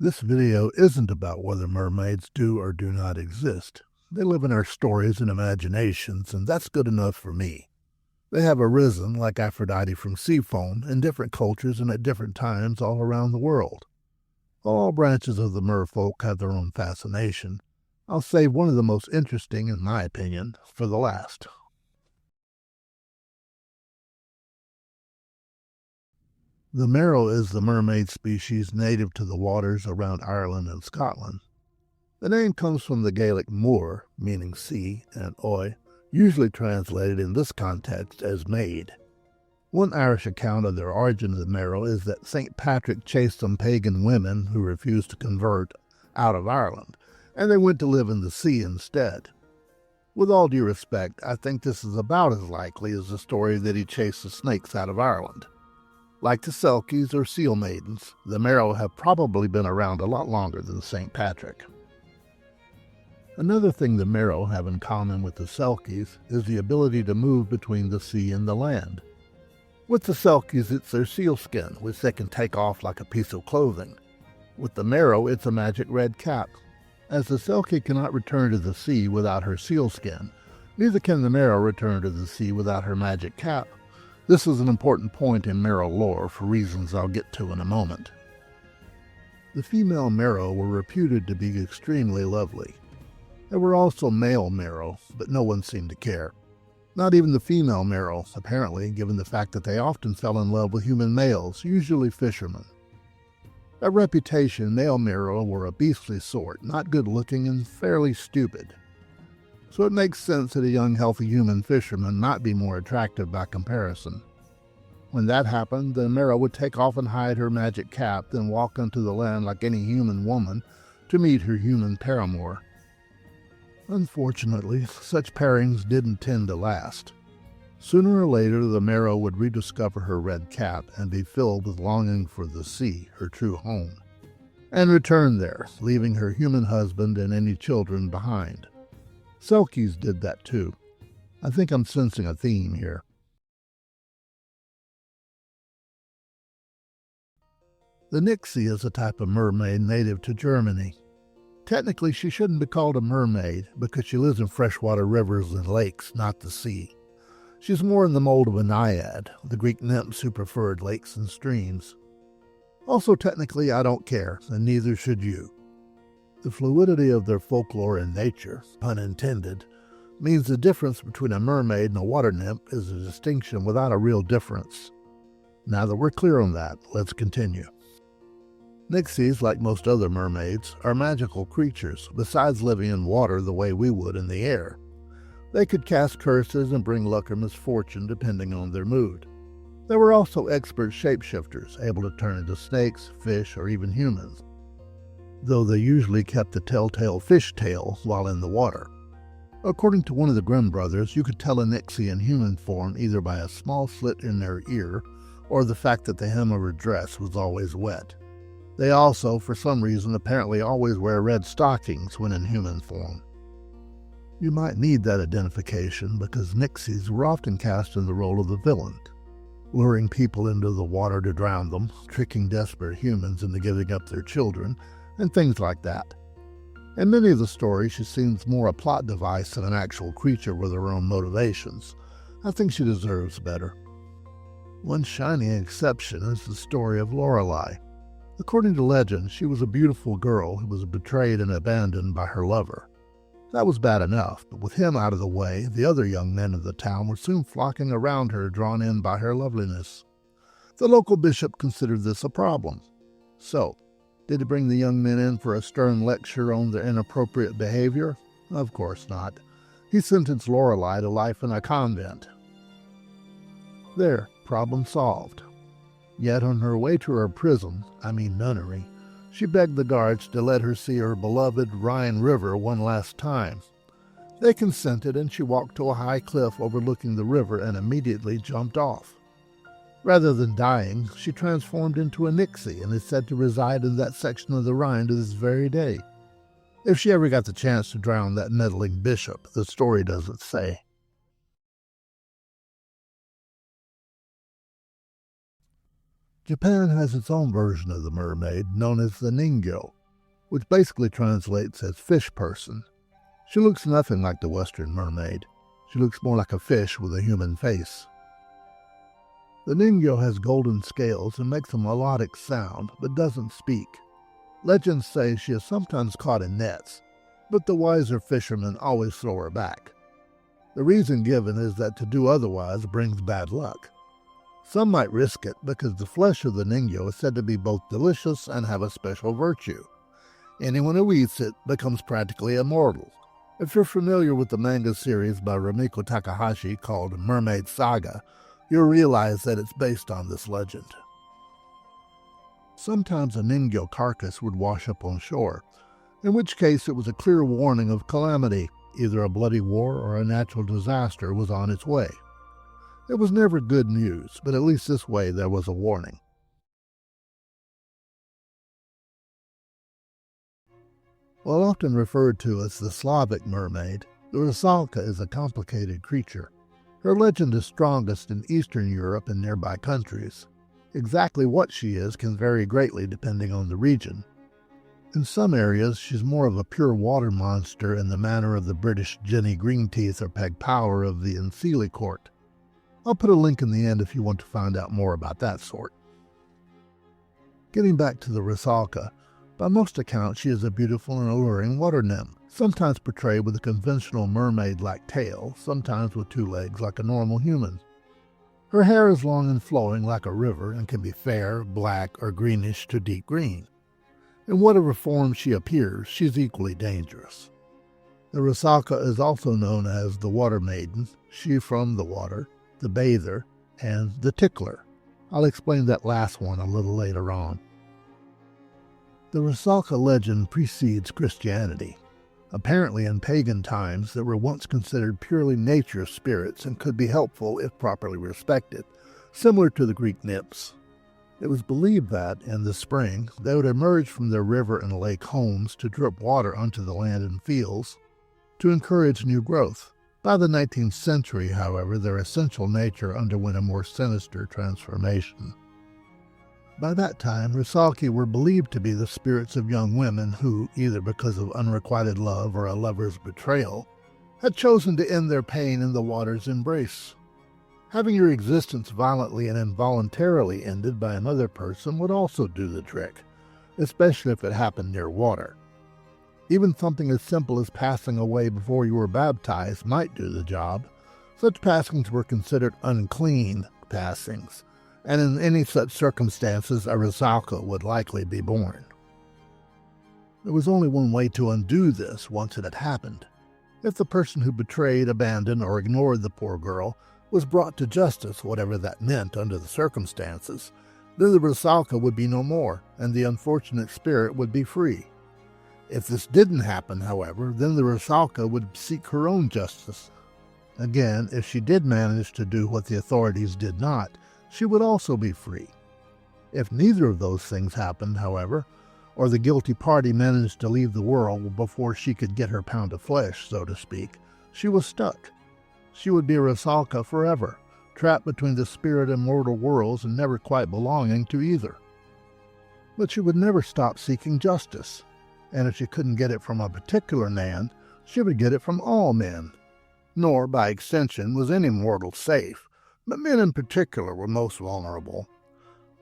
This video isn't about whether mermaids do or do not exist. They live in our stories and imaginations, and that's good enough for me. They have arisen, like Aphrodite from sea foam, in different cultures and at different times all around the world. All branches of the merfolk have their own fascination. I'll save one of the most interesting, in my opinion, for the last. The Merrow is the mermaid species native to the waters around Ireland and Scotland. The name comes from the Gaelic moor, meaning sea, and oi, usually translated in this context as maid. One Irish account of their origin of the Merrow is that St. Patrick chased some pagan women who refused to convert out of Ireland, and they went to live in the sea instead. With all due respect, I think this is about as likely as the story that he chased the snakes out of Ireland. Like the Selkies or Seal Maidens, the Merrow have probably been around a lot longer than St. Patrick. Another thing the Merrow have in common with the Selkies is the ability to move between the sea and the land. With the Selkies, it's their seal skin, which they can take off like a piece of clothing. With the Merrow, it's a magic red cap. As the Selkie cannot return to the sea without her seal skin, neither can the Merrow return to the sea without her magic cap. This is an important point in Merrow lore for reasons I'll get to in a moment. The female Merrow were reputed to be extremely lovely. There were also male Merrow, but no one seemed to care. Not even the female Merrow, apparently, given the fact that they often fell in love with human males, usually fishermen. By reputation, male Merrow were a beastly sort, not good-looking and fairly stupid. So it makes sense that a young, healthy human fisherman might be more attractive by comparison. When that happened, the Merrow would take off and hide her magic cap, then walk onto the land like any human woman to meet her human paramour. Unfortunately, such pairings didn't tend to last. Sooner or later, the Merrow would rediscover her red cap and be filled with longing for the sea, her true home, and return there, leaving her human husband and any children behind. Selkies did that too. I think I'm sensing a theme here. The Nixie is a type of mermaid native to Germany. Technically, she shouldn't be called a mermaid because she lives in freshwater rivers and lakes, not the sea. She's more in the mold of a naiad, the Greek nymphs who preferred lakes and streams. Also, technically, I don't care, and neither should you. The fluidity of their folklore and nature, pun intended, means the difference between a mermaid and a water nymph is a distinction without a real difference. Now that we're clear on that, let's continue. Nixies, like most other mermaids, are magical creatures, besides living in water the way we would in the air. They could cast curses and bring luck or misfortune depending on their mood. They were also expert shapeshifters, able to turn into snakes, fish, or even humans, though they usually kept the telltale fish tail while in the water. According to one of the Grimm brothers, you could tell a Nixie in human form either by a small slit in their ear or the fact that the hem of her dress was always wet. They also, for some reason, apparently always wear red stockings when in human form. You might need that identification because Nixies were often cast in the role of the villain, luring people into the water to drown them, tricking desperate humans into giving up their children, and things like that. In many of the stories, she seems more a plot device than an actual creature with her own motivations. I think she deserves better. One shining exception is the story of Lorelei. According to legend, she was a beautiful girl who was betrayed and abandoned by her lover. That was bad enough, but with him out of the way, the other young men of the town were soon flocking around her, drawn in by her loveliness. The local bishop considered this a problem. So, did he bring the young men in for a stern lecture on their inappropriate behavior? Of course not. He sentenced Lorelei to life in a convent. There, problem solved. Yet on her way to her prison, nunnery, she begged the guards to let her see her beloved Rhine River one last time. They consented, and she walked to a high cliff overlooking the river and immediately jumped off. Rather than dying, she transformed into a Nixie and is said to reside in that section of the Rhine to this very day. If she ever got the chance to drown that meddling bishop, the story doesn't say. Japan has its own version of the mermaid, known as the Ningyo, which basically translates as fish person. She looks nothing like the Western mermaid. She looks more like a fish with a human face. The Ningyo has golden scales and makes a melodic sound, but doesn't speak. Legends say she is sometimes caught in nets, but the wiser fishermen always throw her back. The reason given is that to do otherwise brings bad luck. Some might risk it because the flesh of the Ningyo is said to be both delicious and have a special virtue. Anyone who eats it becomes practically immortal. If you're familiar with the manga series by Rumiko Takahashi called Mermaid Saga, you'll realize that it's based on this legend. Sometimes a Ningyo carcass would wash up on shore, in which case it was a clear warning of calamity. Either a bloody war or a natural disaster was on its way. It was never good news, but at least this way there was a warning. While often referred to as the Slavic mermaid, the rusalka is a complicated creature. Her legend is strongest in Eastern Europe and nearby countries. Exactly what she is can vary greatly depending on the region. In some areas, she's more of a pure water monster in the manner of the British Jenny Greenteeth or Peg Power of the Ensealy court. I'll put a link in the end if you want to find out more about that sort. Getting back to the rusalka, by most accounts she is a beautiful and alluring water nymph, sometimes portrayed with a conventional mermaid-like tail, sometimes with two legs like a normal human. Her hair is long and flowing like a river and can be fair, black, or greenish to deep green. In whatever form she appears, she's equally dangerous. The rusalka is also known as the water maiden, she from the water, the bather, and the tickler. I'll explain that last one a little later on. The rusalka legend precedes Christianity. Apparently in pagan times they were once considered purely nature spirits and could be helpful if properly respected, similar to the Greek nymphs. It was believed that, in the spring, they would emerge from their river and lake homes to drip water onto the land and fields to encourage new growth. By the 19th century, however, their essential nature underwent a more sinister transformation. By that time, rusalki were believed to be the spirits of young women who, either because of unrequited love or a lover's betrayal, had chosen to end their pain in the water's embrace. Having your existence violently and involuntarily ended by another person would also do the trick, especially if it happened near water. Even something as simple as passing away before you were baptized might do the job. Such passings were considered unclean passings, and in any such circumstances a rusalka would likely be born. There was only one way to undo this once it had happened. If the person who betrayed, abandoned, or ignored the poor girl was brought to justice, whatever that meant under the circumstances, then the rusalka would be no more, and the unfortunate spirit would be free. If this didn't happen, however, then the rusalka would seek her own justice. Again, if she did manage to do what the authorities did not, she would also be free. If neither of those things happened, however, or the guilty party managed to leave the world before she could get her pound of flesh, so to speak, she was stuck. She would be a rusalka forever, trapped between the spirit and mortal worlds and never quite belonging to either. But she would never stop seeking justice, and if she couldn't get it from a particular man, she would get it from all men. Nor, by extension, was any mortal safe, but men in particular were most vulnerable.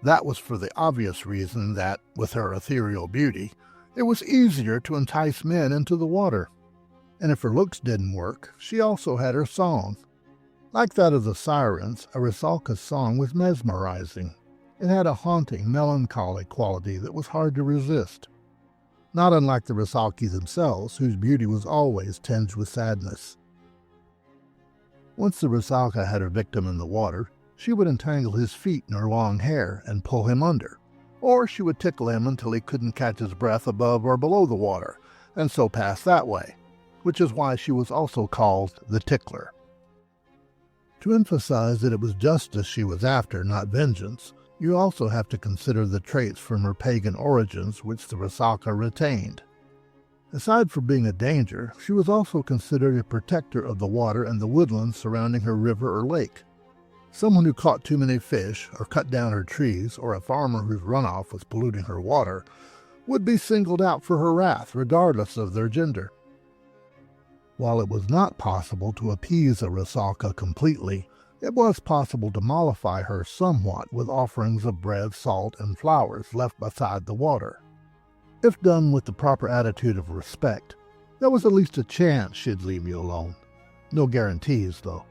That was for the obvious reason that, with her ethereal beauty, it was easier to entice men into the water. And if her looks didn't work, she also had her song. Like that of the sirens, a rusalka's song was mesmerizing. It had a haunting, melancholy quality that was hard to resist. Not unlike the rusalki themselves, whose beauty was always tinged with sadness. Once the rusalka had her victim in the water, she would entangle his feet in her long hair and pull him under, or she would tickle him until he couldn't catch his breath above or below the water, and so pass that way, which is why she was also called the tickler. To emphasize that it was justice she was after, not vengeance, you also have to consider the traits from her pagan origins which the rusalka retained. Aside from being a danger, she was also considered a protector of the water and the woodlands surrounding her river or lake. Someone who caught too many fish, or cut down her trees, or a farmer whose runoff was polluting her water, would be singled out for her wrath regardless of their gender. While it was not possible to appease a Rusalka completely, it was possible to mollify her somewhat with offerings of bread, salt, and flowers left beside the water. If done with the proper attitude of respect, there was at least a chance she'd leave you alone. No guarantees, though.